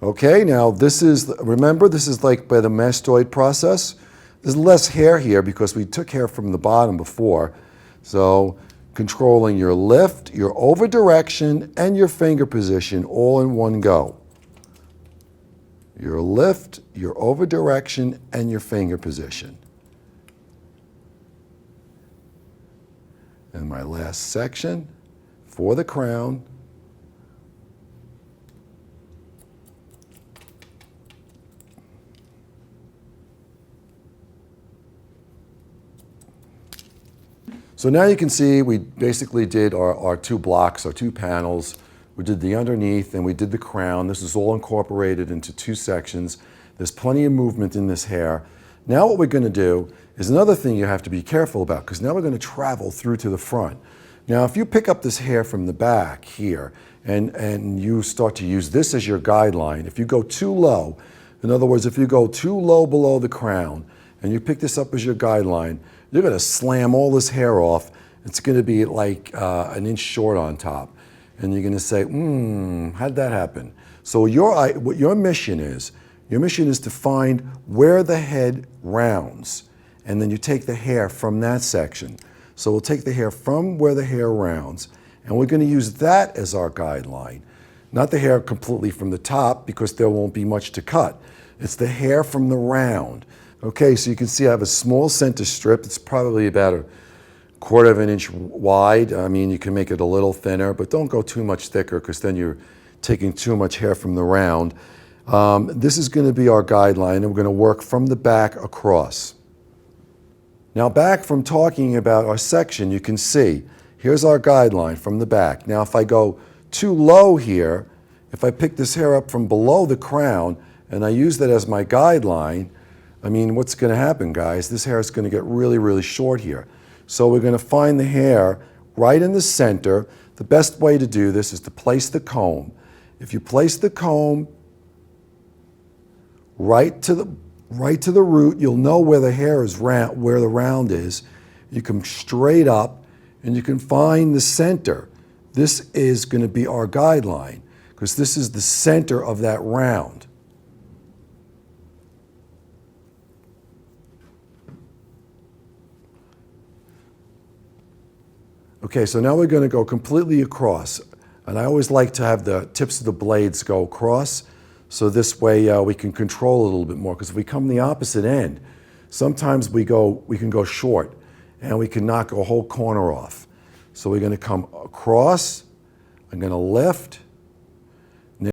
Okay, now this is, remember, this is like by the mastoid process. There's less hair here because we took hair from the bottom before. So controlling your lift, your over direction, and your finger position all in one go. Your lift, your over direction, and your finger position. And my last section for the crown. So now you can see we basically did our two blocks, our two panels. We did the underneath and we did the crown. This is all incorporated into two sections. There's plenty of movement in this hair. Now what we're going to do is another thing you have to be careful about, because now we're going to travel through to the front. Now if you pick up this hair from the back here and you start to use this as your guideline, if you go too low, in other words, if you go too low below the crown and you pick this up as your guideline, you're going to slam all this hair off. It's going to be like an inch short on top. And you're going to say, how'd that happen? So what your mission is to find where the head rounds. And then you take the hair from that section. So we'll take the hair from where the hair rounds. And we're going to use that as our guideline. Not the hair completely from the top, because there won't be much to cut. It's the hair from the round. Okay, so you can see I have a small center strip. It's probably about a 1/4 of an inch wide. I mean, you can make it a little thinner, but don't go too much thicker, because then you're taking too much hair from the round. This is going to be our guideline, and we're going to work from the back across. Now back from talking about our section, you can see, here's our guideline from the back. Now if I go too low here, if I pick this hair up from below the crown, and I use that as my guideline, I mean, what's going to happen, guys? This hair is going to get really, really short here. So we're going to find the hair right in the center. The best way to do this is to place the comb. If you place the comb right to the root, you'll know where the hair is where the round is. You come straight up, and you can find the center. This is going to be our guideline, because this is the center of that round. Okay, so now we're going to go completely across. And I always like to have the tips of the blades go across, so this way we can control it a little bit more, because if we come the opposite end, sometimes we can go short, and we can knock a whole corner off. So we're going to come across, I'm going to lift,